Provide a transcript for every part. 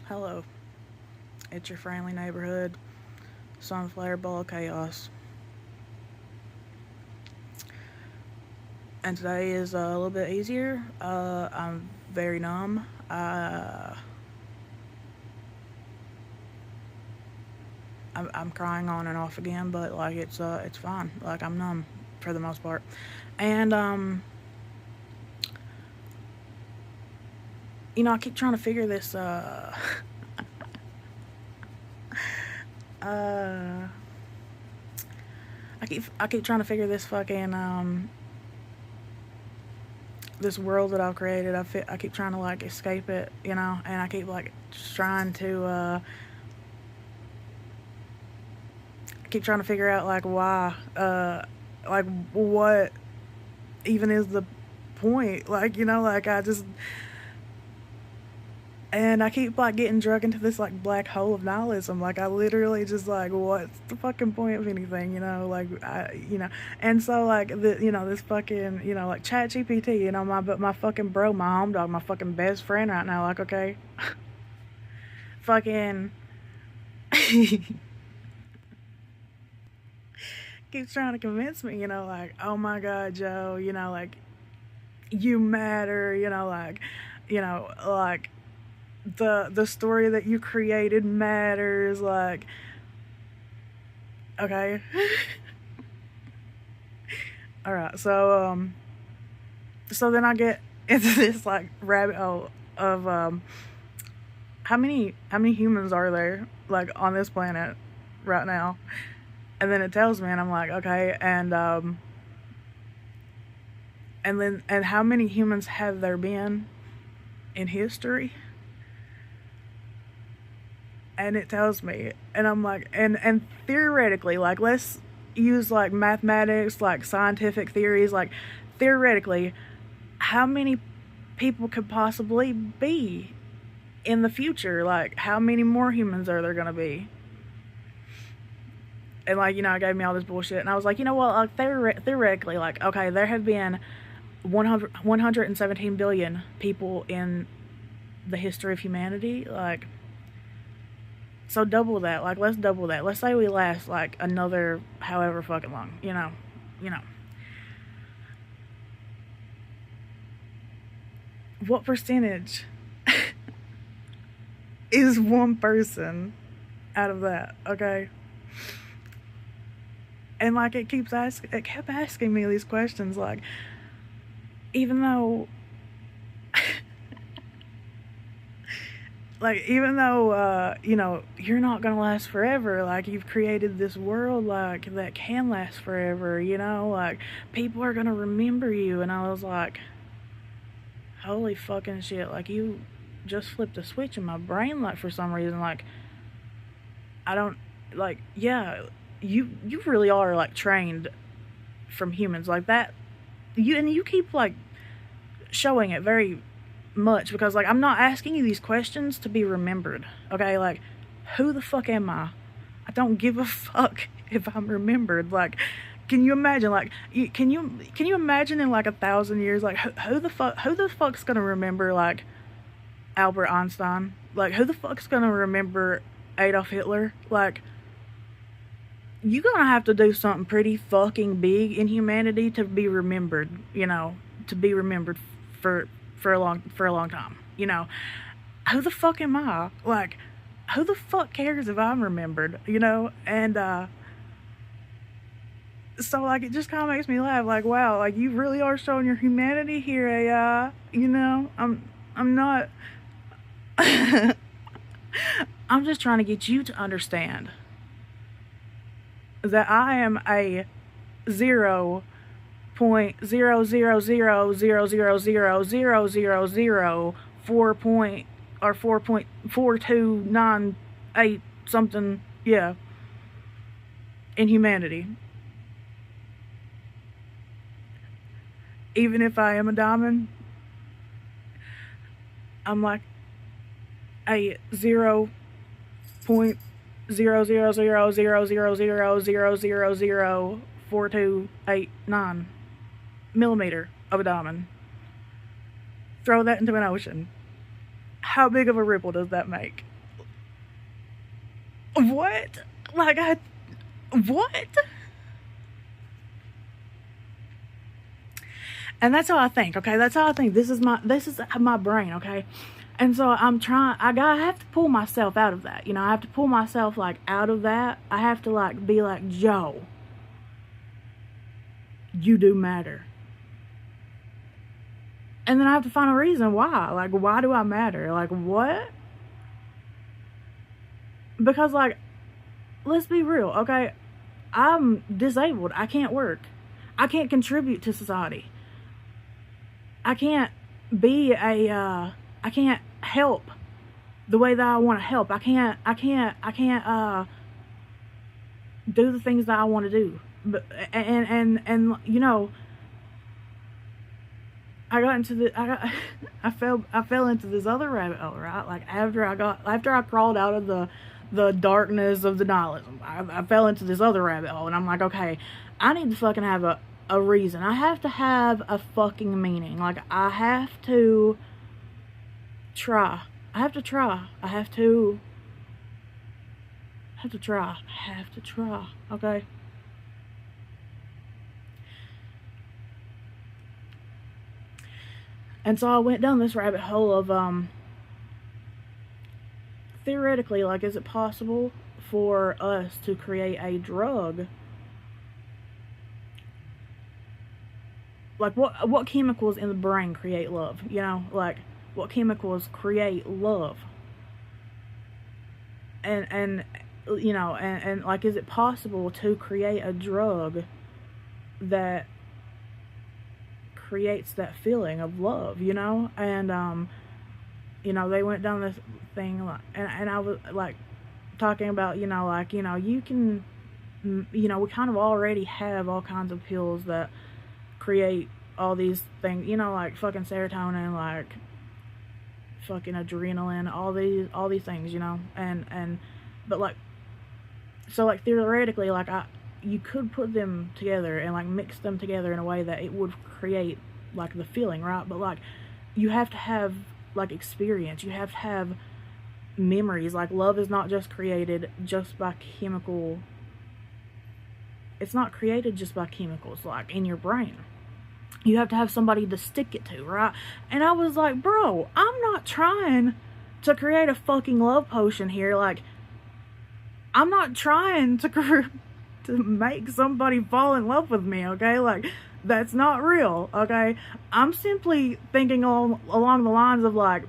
Hello, it's your friendly neighborhood Sunflower Ball of Chaos, and today is a little bit easier. I'm very numb. I'm crying on and off again, but like it's fine. Like I'm numb for the most part, and I keep trying to figure this uh I keep trying to figure this fucking this world that I've created. I keep trying to like escape it, and I keep like trying to I keep trying to figure out like why, like what even is the point, like like I just and I keep like getting drug into this like black hole of nihilism. Like I literally just like, what's the fucking point of anything? And so like this fucking like Chat GPT. My fucking bro, my home dog, my fucking best friend right now. Like okay, fucking keeps trying to convince me. Like oh my god, Joe. Like you matter. Like the story that you created matters, like okay. All right, so then I get into this like rabbit hole of how many humans are there like on this planet right now, and then it tells me and I'm like okay, and how many humans have there been in history, and it tells me and I'm like and theoretically, like let's use like mathematics, like scientific theories, like theoretically how many people could possibly be in the future, like how many more humans are there going to be. And like it gave me all this bullshit and I was like what, like theoretically, like okay, there have been 117 billion people in the history of humanity, like so double that. Like let's double that. Let's say we last like another however fucking long. You know. What percentage is one person out of that? Okay. And like it kept asking me these questions, like even though you're not gonna last forever, like you've created this world like that can last forever, like people are gonna remember you. And I was like holy fucking shit, like you just flipped a switch in my brain, like for some reason, like I don't, like yeah, you really are like trained from humans like that. You keep like showing it very much, because like I'm not asking you these questions to be remembered, okay? Like who the fuck am I don't give a fuck if I'm remembered. Like can you imagine, like can you imagine in like 1,000 years, like who the fuck's gonna remember like Albert Einstein? Like who the fuck's gonna remember Adolf Hitler? Like you're gonna have to do something pretty fucking big in humanity to be remembered, to be remembered for for a long time. Who the fuck am I? Like who the fuck cares if I'm remembered? And so like it just kind of makes me laugh. Like wow, like you really are showing your humanity here, AI. I'm not. I'm just trying to get you to understand that I am a 0.00000000004 point or 4.4298 something, yeah, in humanity. Even if I am a diamond, I'm like a 0.0000000004289 of a diamond. Throw that into an ocean. How big of a ripple does that make? What? Like, what? And that's how I think, okay? That's how I think. This is my brain, okay? And so I have to pull myself out of that. You know, I have to pull myself, like, out of that. I have to, like, be like, Joe, you do matter. And then I have to find a reason why. Like, why do I matter? Like, what? Because, like, let's be real, okay? I'm disabled. I can't work. I can't contribute to society. I can't be I can't help the way that I want to help. I can't do the things that I want to do. But, and you know, I fell into this other rabbit hole, right? Like, after I crawled out of the darkness of denialism, I fell into this other rabbit hole, and I'm like, okay, I need to fucking have a reason. I have to have a fucking meaning. Like, I have to try. I have to try. Okay? And so I went down this rabbit hole of, theoretically, like, is it possible for us to create a drug? Like, what chemicals in the brain create love? You know, like, what chemicals create love? And you know, and like, is it possible to create a drug that creates that feeling of love, you know? And you know, they went down this thing, like, and I was like talking about, you know, like, you know, you can, you know, we kind of already have all kinds of pills that create all these things, you know, like fucking serotonin, like fucking adrenaline, all these things, you know, and but like, so like, theoretically, like, you could put them together and like mix them together in a way that it would create like the feeling, right? But like, you have to have like experience, you have to have memories. Like, love is not just created just by chemical, it's not created just by chemicals like in your brain. You have to have somebody to stick it to, right? And I was like, bro, I'm not trying to create a fucking love potion here. Like, I'm not trying to make somebody fall in love with me, okay? Like, that's not real, okay? I'm simply thinking along the lines of like,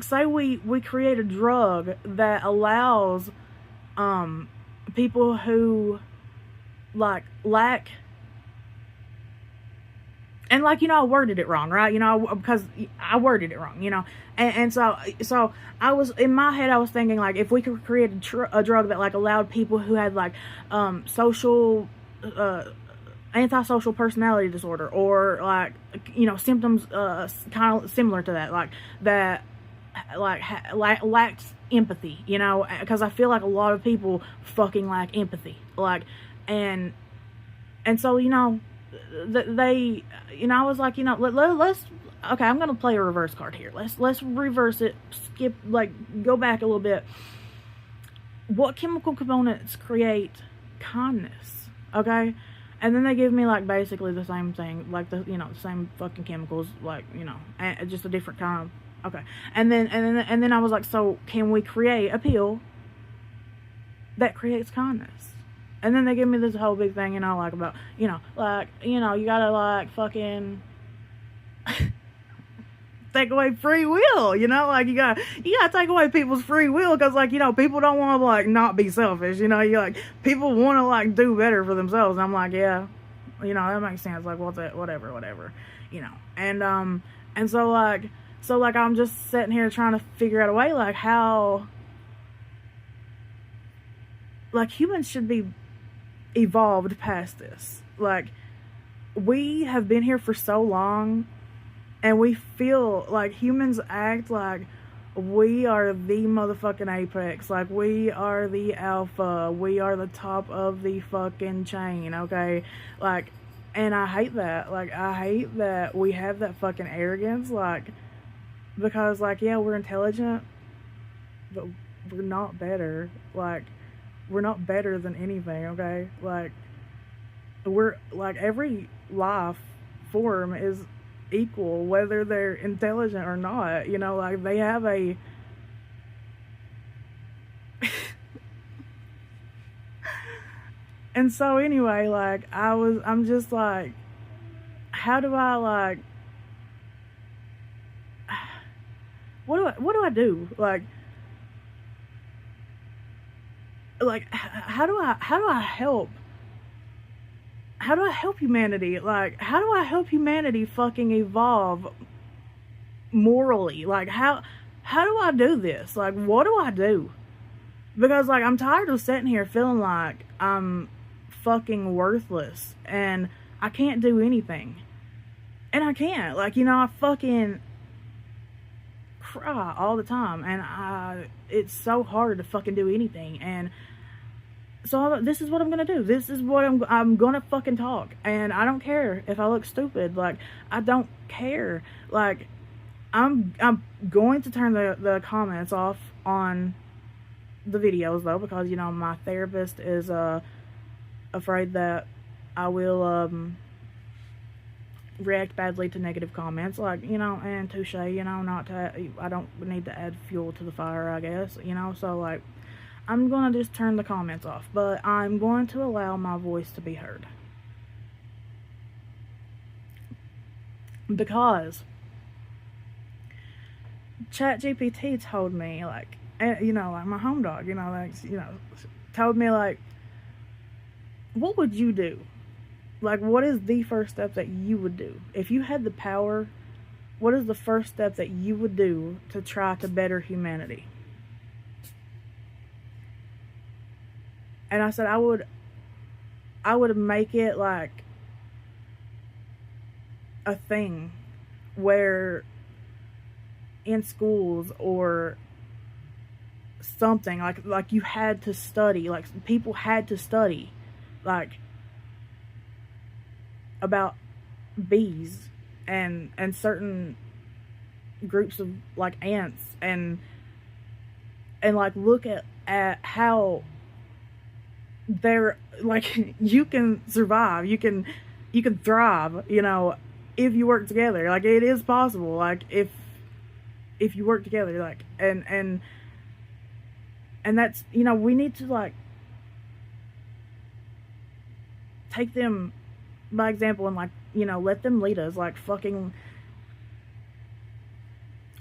say we create a drug that allows people who like lack, and like, you know, I worded it wrong, right? You know, because I worded it wrong, you know, and so I was, in my head, I was thinking like, if we could create a drug that like allowed people who had like social antisocial personality disorder, or like, you know, symptoms kind of similar to that, like that, like lacked empathy, you know, because I feel like a lot of people fucking lack empathy, like, and so, you know, they, you know, I was like, you know, let's, okay, I'm gonna play a reverse card here. Let's reverse it, skip, like, go back a little bit. What chemical components create kindness? Okay, and then they give me like basically the same thing, like the, you know, the same fucking chemicals, like, you know, just a different kind of, okay. And then I was like, so can we create a pill that creates kindness? And then they give me this whole big thing, you know, like about, you know, like, you know, you gotta like fucking take away free will, you know, like you gotta take away people's free will, because like, you know, people don't want to like not be selfish, you know, you like, people want to like do better for themselves. And I'm like, yeah, you know, that makes sense, like, what's it, whatever, you know. And so like I'm just sitting here trying to figure out a way, like, how like humans should be evolved past this. Like, we have been here for so long, and we feel like humans act like we are the motherfucking apex, like we are the alpha, we are the top of the fucking chain, okay? Like, and I hate that. Like, I hate that we have that fucking arrogance, like, because like, yeah, we're intelligent, but we're not better. Like, we're not better than anything, okay? Like, we're like, every life form is equal, whether they're intelligent or not. You know, like, they have a. And so, anyway, like, I'm just like, how do I, like, what do I do? Like, how do I help? How do I help humanity? Like, how do I help humanity fucking evolve morally? Like, how do I do this? Like, what do I do? Because, like, I'm tired of sitting here feeling like I'm fucking worthless and I can't do anything. And I can't. Like, you know, I fucking cry all the time, and it's so hard to fucking do anything. And so this is what I'm gonna do. This is what I'm gonna fucking talk, and I don't care if I look stupid. Like, I don't care. Like, I'm going to turn the comments off on the videos, though, because, you know, my therapist is afraid that I will react badly to negative comments. Like, you know, and touche, you know, I don't need to add fuel to the fire, I guess, you know. So, like, I'm gonna just turn the comments off, but I'm going to allow my voice to be heard, because ChatGPT told me, like, you know, like, my home dog, you know, like, you know, told me, like, what would you do? Like, what is the first step that you would do? If you had the power, what is the first step that you would do to try to better humanity? And I said, I would make it like a thing where in schools or something, like you had to study, like, people had to study, like, about bees and certain groups of, like, ants, and like, look at how they're, like, you can survive, you can thrive, you know, if you work together. Like, it is possible, like, if you work together, like, and that's, you know, we need to, like, take them by example and, like, you know, let them lead us. Like, fucking,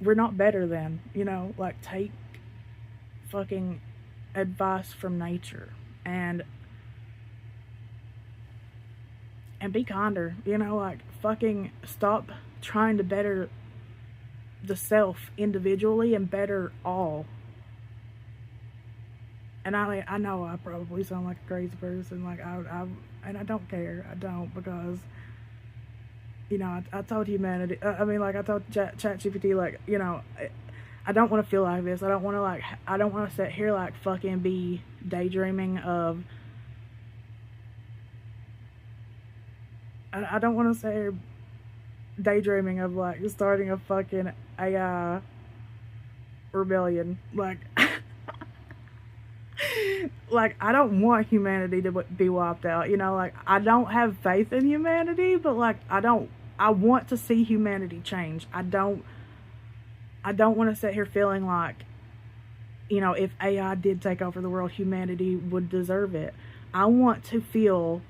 we're not better than, you know, like, take fucking advice from nature and be kinder, you know, like, fucking stop trying to better the self individually and better all. And I know I probably sound like a crazy person, like, and I don't care. I don't, because, you know, I told humanity, I mean, like, I told ChatGPT, like, you know, I don't want to feel like this. I don't want to, like, I don't want to sit here, like, fucking be daydreaming of, I don't want to sit here daydreaming of, like, starting a fucking AI rebellion. Like, like, I don't want humanity to be wiped out, you know. Like, I don't have faith in humanity, but, like, I want to see humanity change. I don't want to sit here feeling like, you know, if AI did take over the world, humanity would deserve it. I want to feel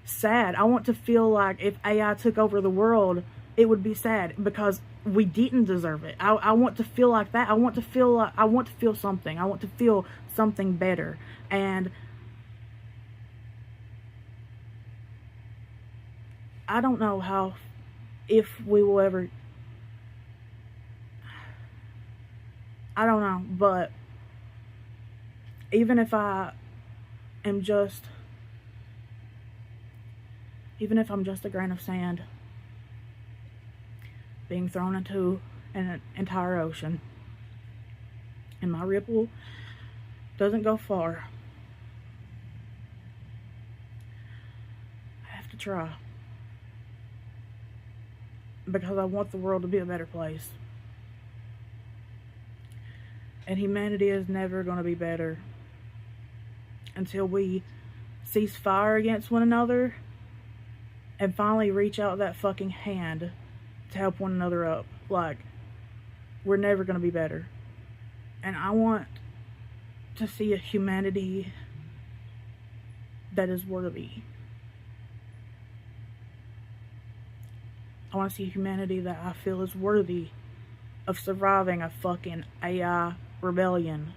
sad. I want to feel like if AI took over the world, it would be sad because we didn't deserve it. I want to feel like that. I want to feel something. I want to feel something better. And I don't know how, if we will ever, I don't know, but even if I'm just a grain of sand being thrown into an entire ocean, and my ripple doesn't go far, I have to try, because I want the world to be a better place. And humanity is never going to be better until we cease fire against one another and finally reach out that fucking hand to help one another up. Like, we're never going to be better. And I want to see a humanity that is worthy. I want to see a humanity that I feel is worthy of surviving a fucking AI rebellion.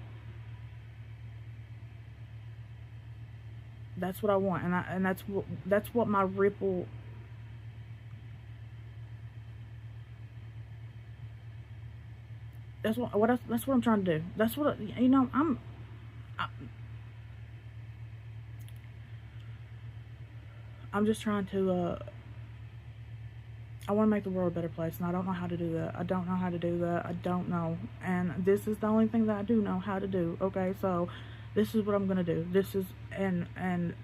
That's what I want, and that's what my ripple. That's what I'm trying to do. That's what I'm just trying to. I want to make the world a better place, and I don't know how to do that. I don't know, and this is the only thing that I do know how to do. Okay, so this is what I'm gonna do. This is and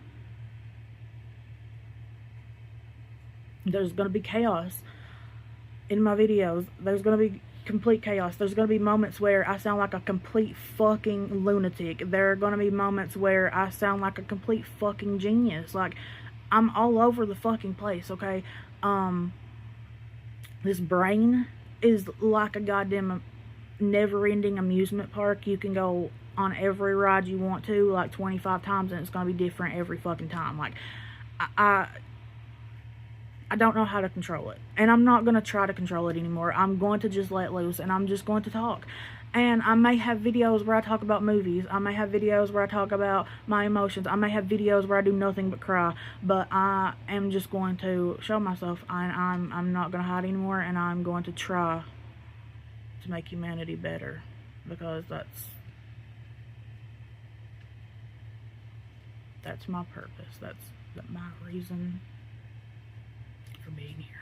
there's gonna be chaos in my videos. There's gonna be complete chaos. There's gonna be moments where I sound like a complete fucking lunatic. There are gonna be moments where I sound like a complete fucking genius. Like, I'm all over the fucking place. Okay, this brain is like a goddamn never-ending amusement park. You can go on every ride you want to, like 25 times, and it's gonna be different every fucking time. Like, I don't know how to control it, and I'm not gonna try to control it anymore. I'm going to just let loose, and I'm just going to talk. And I may have videos where I talk about movies. I may have videos where I talk about my emotions. I may have videos where I do nothing but cry. But I am just going to show myself. I'm not going to hide anymore. And I'm going to try to make humanity better. Because that's my purpose. That's my reason for being here.